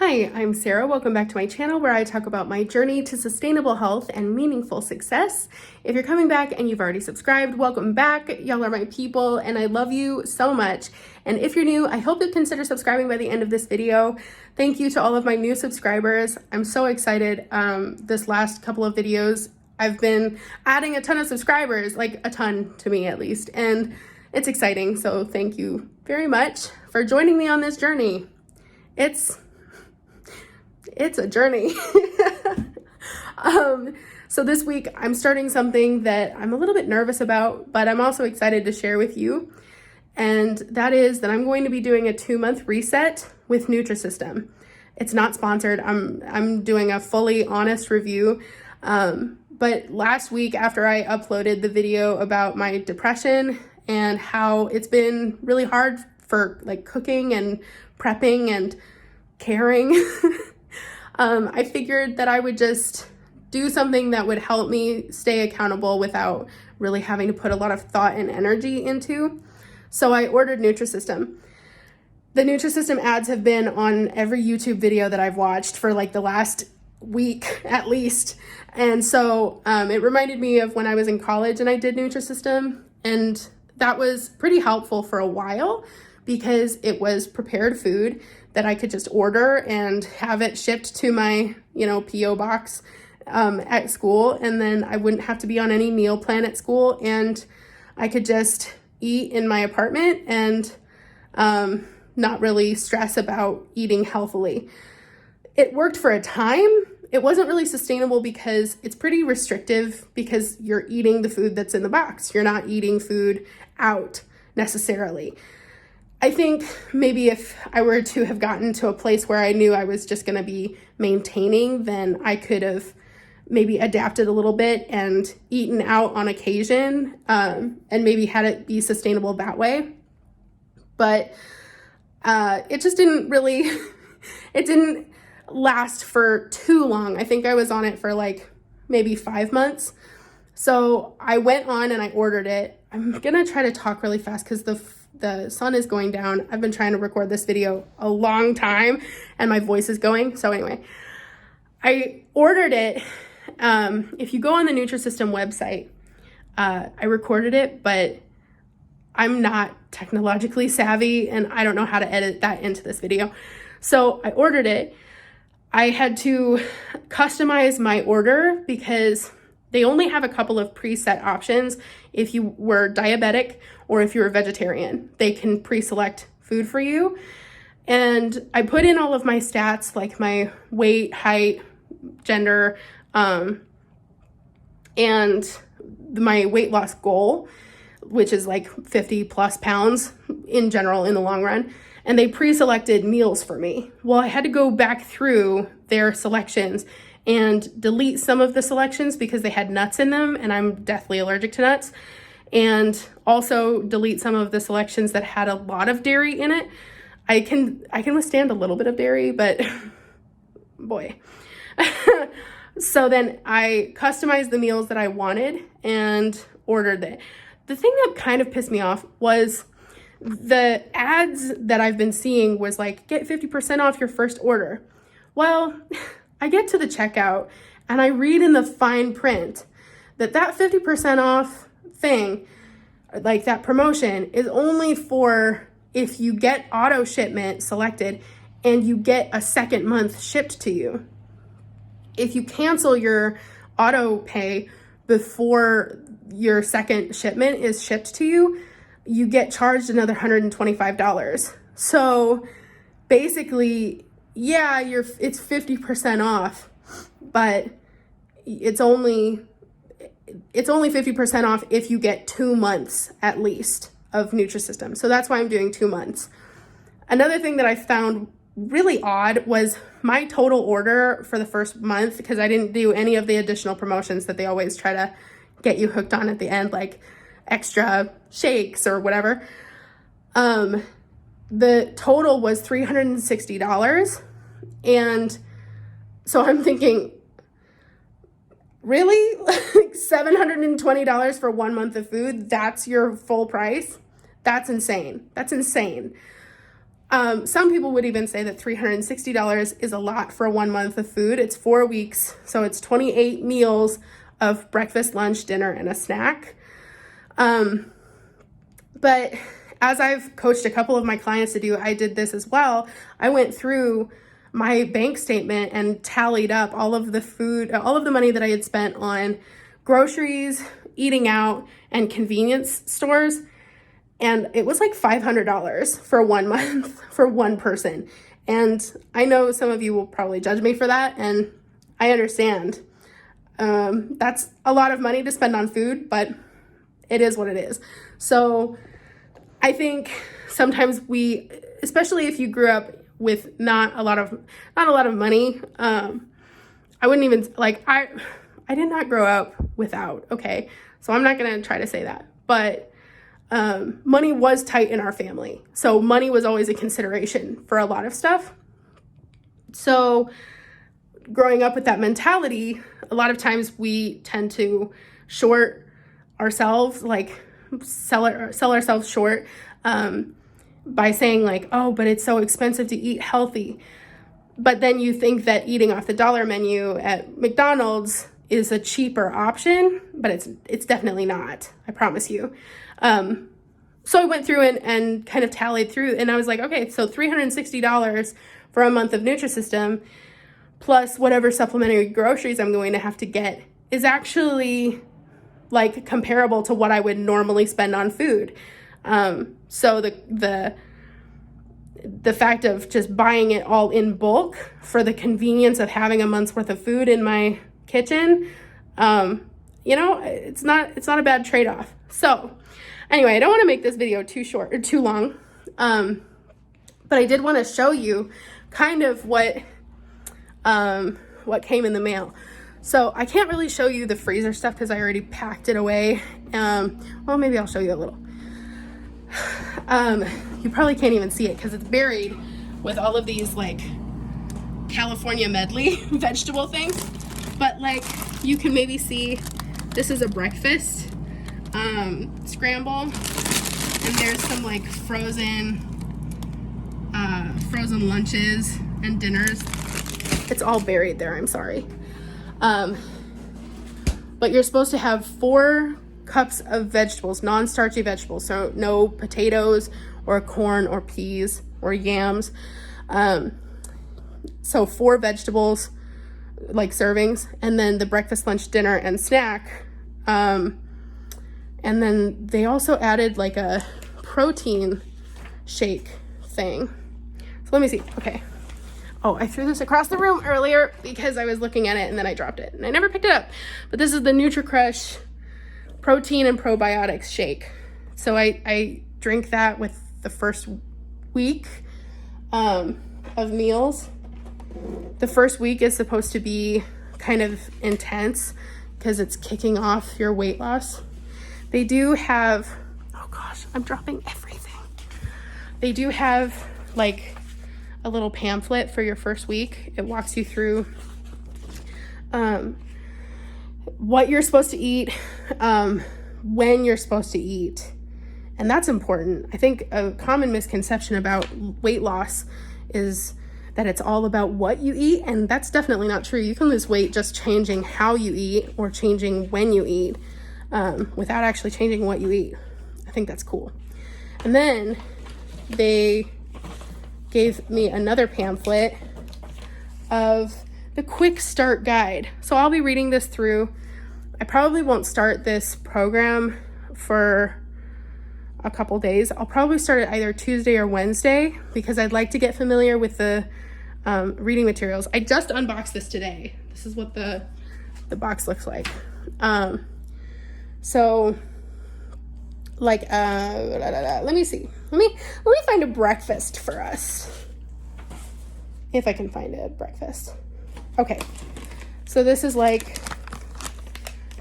Hi, I'm Sarah. Welcome back to my channel where I talk about my journey to sustainable health and meaningful success. If you're coming back and you've already subscribed, welcome back. Y'all are my people and I love you so much. And if you're new, I hope you'll consider subscribing by the end of this video. Thank you to all of my new subscribers. I'm so excited. This last couple of videos, I've been adding a ton of subscribers, like a ton to me at least, and it's exciting. So thank you very much for joining me on this journey. It's a journey. So this week I'm starting something that I'm a little bit nervous about, but I'm also excited to share with you. And that is that I'm going to be doing a 2-month reset with NutriSystem. It's not sponsored. I'm doing a fully honest review. But last week after I uploaded the video about my depression and how it's been really hard for like cooking and prepping and caring, I figured that I would just do something that would help me stay accountable without really having to put a lot of thought and energy into. So I ordered NutriSystem. The NutriSystem ads have been on every YouTube video that I've watched for like the last week at least. And so it reminded me of when I was in college and I did NutriSystem, and that was pretty helpful for a while because it was prepared food that I could just order and have it shipped to my, P.O. box at school. And then I wouldn't have to be on any meal plan at school. And I could just eat in my apartment and not really stress about eating healthily. It worked for a time. It wasn't really sustainable because it's pretty restrictive because you're eating the food that's in the box. You're not eating food out necessarily. I think maybe if I were to have gotten to a place where I knew I was just going to be maintaining, then I could have maybe adapted a little bit and eaten out on occasion, and maybe had it be sustainable that way. But it just didn't really, it didn't last for too long. I think I was on it for like maybe 5 months. So I went on and I ordered it. I'm going to try to talk really fast because the sun is going down. I've been trying to record this video a long time and my voice is going. So anyway, I ordered it. If you go on the NutriSystem website, I recorded it, but I'm not technologically savvy and I don't know how to edit that into this video. So I ordered it. I had to customize my order because they only have a couple of preset options. If you were diabetic or if you're a vegetarian, they can pre-select food for you. And I put in all of my stats, like my weight, height, gender, and my weight loss goal, which is like 50 plus pounds in general in the long run. And they pre-selected meals for me. Well, I had to go back through their selections and delete some of the selections because they had nuts in them and I'm deathly allergic to nuts. And also delete some of the selections that had a lot of dairy in it. I can withstand a little bit of dairy, but boy. So then I customized the meals that I wanted and ordered it. The thing that kind of pissed me off was the ads that I've been seeing was like, get 50% off your first order. Well, I get to the checkout and I read in the fine print that 50% off thing, like that promotion, is only for if you get auto shipment selected and you get a second month shipped to you. If you cancel your auto pay before your second shipment is shipped to you, you get charged another $125. So basically, yeah, it's 50% off, but it's only 50% off if you get 2 months at least of NutriSystem. So that's why I'm doing 2 months. Another thing that I found really odd was my total order for the first month, because I didn't do any of the additional promotions that they always try to get you hooked on at the end, like extra shakes or whatever. The total was $360. And so I'm thinking, really? Like $720 for 1 month of food? That's your full price? That's insane. That's insane. Some people would even say that $360 is a lot for 1 month of food. It's 4 weeks, so it's 28 meals of breakfast, lunch, dinner, and a snack. But as I've coached a couple of my clients to do, I did this as well. I went through my bank statement and tallied up all of the food, all of the money that I had spent on groceries, eating out, and convenience stores. And it was like $500 for 1 month for one person. And I know some of you will probably judge me for that, and I understand. That's a lot of money to spend on food, but it is what it is. So I think sometimes especially if you grew up with not a lot of money, I wouldn't even, like, I did not grow up without, okay? So I'm not gonna try to say that, but money was tight in our family. So money was always a consideration for a lot of stuff. So growing up with that mentality, a lot of times we tend to short ourselves, like sell ourselves short by saying like, oh, but it's so expensive to eat healthy. But then you think that eating off the dollar menu at McDonald's is a cheaper option, but it's definitely not, I promise you. So I went through and kind of tallied through, and I was like, okay, so $360 for a month of NutriSystem plus whatever supplementary groceries I'm going to have to get is actually like comparable to what I would normally spend on food. So the fact of just buying it all in bulk for the convenience of having a month's worth of food in my kitchen, it's not a bad trade-off. So anyway, I don't want to make this video too short or too long, but I did want to show you kind of what came in the mail. So I can't really show you the freezer stuff because I already packed it away. Well, maybe I'll show you a little. You probably can't even see it because it's buried with all of these like California medley vegetable things. But like you can maybe see, this is a breakfast scramble, and there's some like frozen lunches and dinners. It's all buried there, I'm sorry. But you're supposed to have 4 cups of vegetables, non-starchy vegetables, so no potatoes or corn or peas or yams. So 4 vegetables, like servings, and then the breakfast, lunch, dinner, and snack. And then they also added like a protein shake thing. So let me see. Okay. Oh, I threw this across the room earlier because I was looking at it and then I dropped it and I never picked it up. But this is the NutriCrush protein and probiotics shake. So I drink that with the first week of meals. The first week is supposed to be kind of intense because it's kicking off your weight loss. They do have, oh gosh, I'm dropping everything. They do have like a little pamphlet for your first week. It walks you through what you're supposed to eat, when you're supposed to eat. And that's important. I think a common misconception about weight loss is that it's all about what you eat, and that's definitely not true. You can lose weight just changing how you eat or changing when you eat, without actually changing what you eat. I think that's cool. And then they gave me another pamphlet of the quick start guide. So I'll be reading this through. I probably won't start this program for a couple days. I'll probably start it either Tuesday or Wednesday because I'd like to get familiar with the reading materials. I just unboxed this today. This is what the box looks like. So like let me see. Let me find a breakfast for us. If I can find a breakfast. Okay. So this is like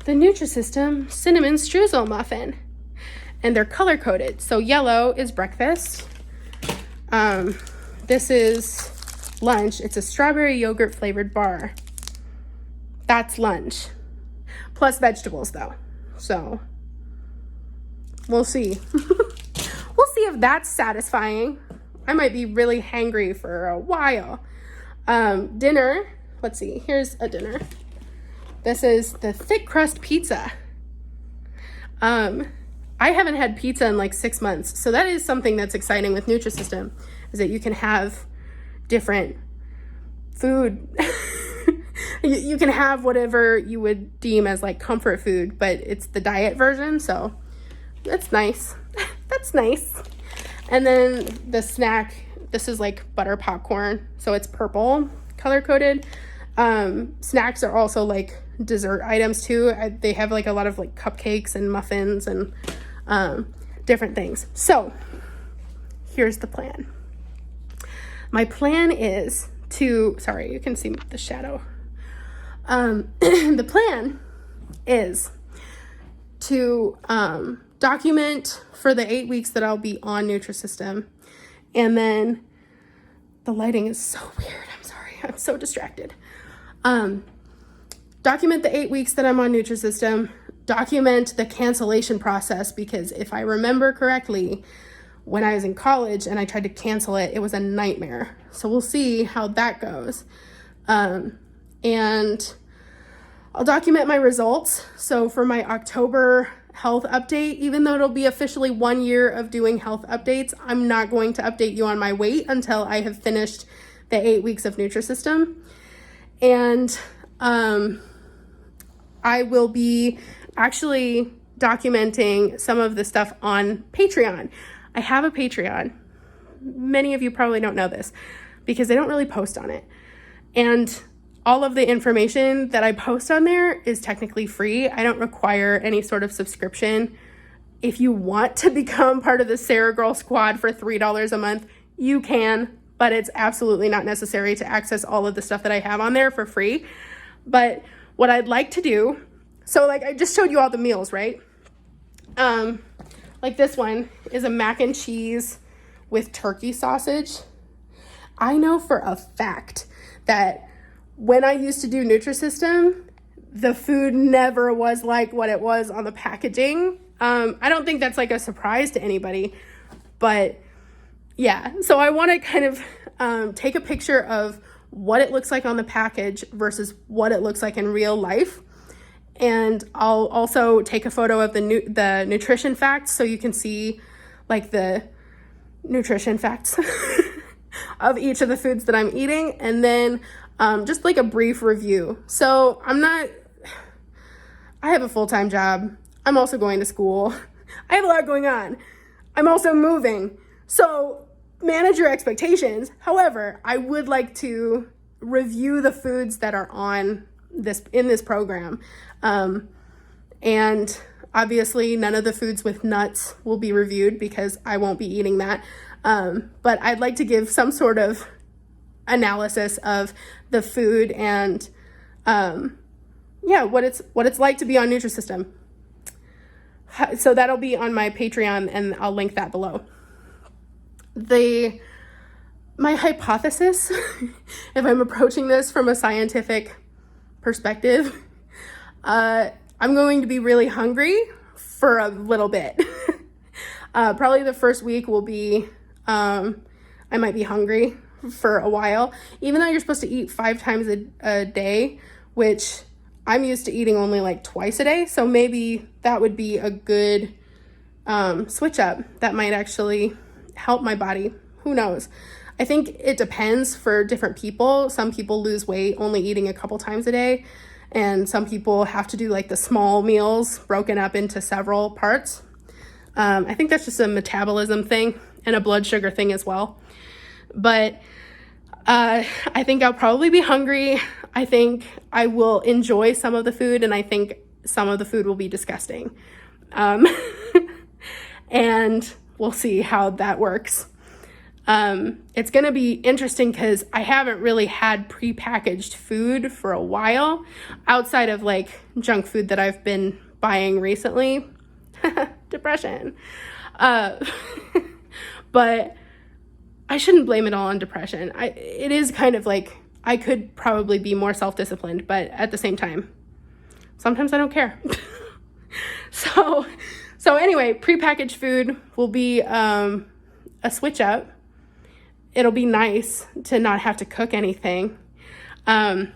the NutriSystem cinnamon streusel muffin. And they're color coded. So yellow is breakfast. This is lunch. It's a strawberry yogurt flavored bar. That's lunch. Plus vegetables though. So we'll see. We'll see if that's satisfying. I might be really hangry for a while. Dinner, let's see, here's a dinner. This is the thick crust pizza. I haven't had pizza in like 6 months. So that is something that's exciting with NutriSystem, is that you can have different food. You can have whatever you would deem as like comfort food, but it's the diet version. So that's nice. That's nice. And then the snack, this is like butter popcorn. So it's purple color coded. Snacks are also like dessert items too. They have like a lot of like cupcakes and muffins and different things. So here's the plan. My plan is to, sorry, you can see the shadow. The plan is to document for the 8 weeks that I'll be on NutriSystem. And then the lighting is so weird. I'm sorry. I'm so distracted. Document the 8 weeks that I'm on NutriSystem. Document the cancellation process, because if I remember correctly, when I was in college and I tried to cancel it, it was a nightmare. So we'll see how that goes. And I'll document my results. So for my October health update, even though it'll be officially 1 year of doing health updates, I'm not going to update you on my weight until I have finished the 8 weeks of NutriSystem. And I will be actually documenting some of the stuff on Patreon. I have a Patreon. Many of you probably don't know this because I don't really post on it. And all of the information that I post on there is technically free. I don't require any sort of subscription. If you want to become part of the Sarah Girl Squad for $3 a month, you can, but it's absolutely not necessary to access all of the stuff that I have on there for free. But what I'd like to do, so like I just showed you all the meals, right? Like this one is a mac and cheese with turkey sausage. I know for a fact that when I used to do NutriSystem, the food never was like what it was on the packaging. I don't think that's like a surprise to anybody, but yeah. So I want to kind of take a picture of what it looks like on the package versus what it looks like in real life. And I'll also take a photo of the nutrition facts so you can see like the nutrition facts of each of the foods that I'm eating. And then just like a brief review. So I have a full-time job. I'm also going to school. I have a lot going on. I'm also moving. So manage your expectations. However, I would like to review the foods that are in this program. And obviously none of the foods with nuts will be reviewed because I won't be eating that. But I'd like to give some sort of analysis of the food and what it's like to be on NutriSystem. So that'll be on my Patreon and I'll link that below. My hypothesis, if I'm approaching this from a scientific perspective, I'm going to be really hungry for a little bit. Probably the first week will be, I might be hungry for a while, even though you're supposed to eat 5 times a day, which I'm used to eating only like twice a day. So maybe that would be a good switch up that might actually help my body. Who knows? I think it depends for different people. Some people lose weight only eating a couple times a day. And some people have to do like the small meals broken up into several parts. I think that's just a metabolism thing and a blood sugar thing as well. But I think I'll probably be hungry. I think I will enjoy some of the food, and I think some of the food will be disgusting. And we'll see how that works. It's going to be interesting because I haven't really had prepackaged food for a while outside of like junk food that I've been buying recently. Depression. But I shouldn't blame it all on depression. It is kind of like I could probably be more self-disciplined, but at the same time, sometimes I don't care. So anyway, prepackaged food will be a switch up. it'll be nice to not have to cook anything. And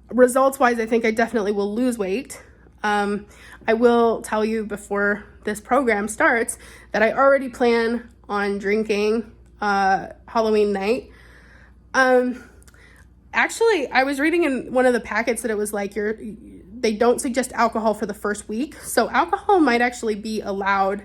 results wise, I think I definitely will lose weight. I will tell you before this program starts that I already plan on drinking Halloween night. Actually, I was reading in one of the packets that it was like they don't suggest alcohol for the first week. So alcohol might actually be allowed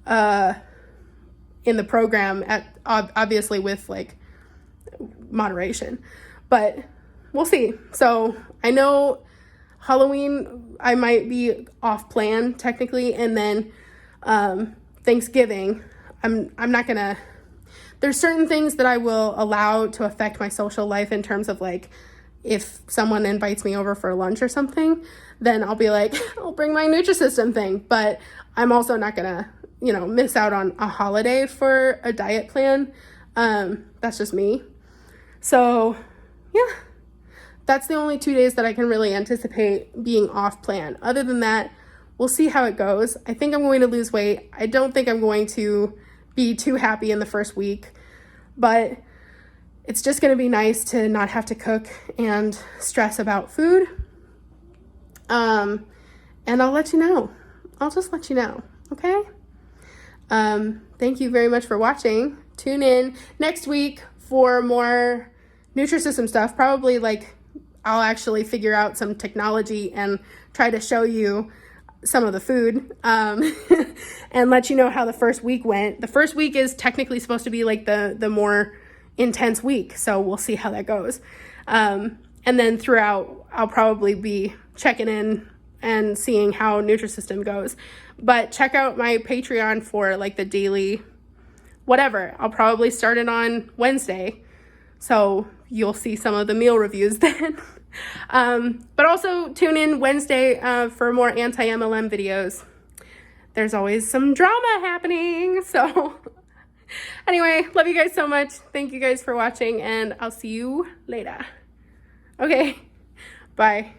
in the program, obviously with like moderation, but we'll see. So I know Halloween I might be off plan technically, and then Thanksgiving I'm not gonna. There's certain things that I will allow to affect my social life in terms of like, if someone invites me over for lunch or something, then I'll be like, I'll bring my NutriSystem thing. But I'm also not gonna, miss out on a holiday for a diet plan. That's just me. So yeah, that's the only 2 days that I can really anticipate being off plan. Other than that, we'll see how it goes. I think I'm going to lose weight. I don't think I'm going to be too happy in the first week, but it's just going to be nice to not have to cook and stress about food. And I'll let you know. I'll just let you know, okay? Thank you very much for watching. Tune in next week for more NutriSystem stuff. Probably like I'll actually figure out some technology and try to show you some of the food and let you know how the first week went. The first week is technically supposed to be like the more intense week, so we'll see how that goes. And then throughout, I'll probably be checking in and seeing how NutriSystem goes. But check out my Patreon for like the daily whatever. I'll probably start it on Wednesday, so you'll see some of the meal reviews then. But also tune in Wednesday for more anti-MLM videos. There's always some drama happening. So anyway, love you guys so much. Thank you guys for watching, and I'll see you later. Okay, bye.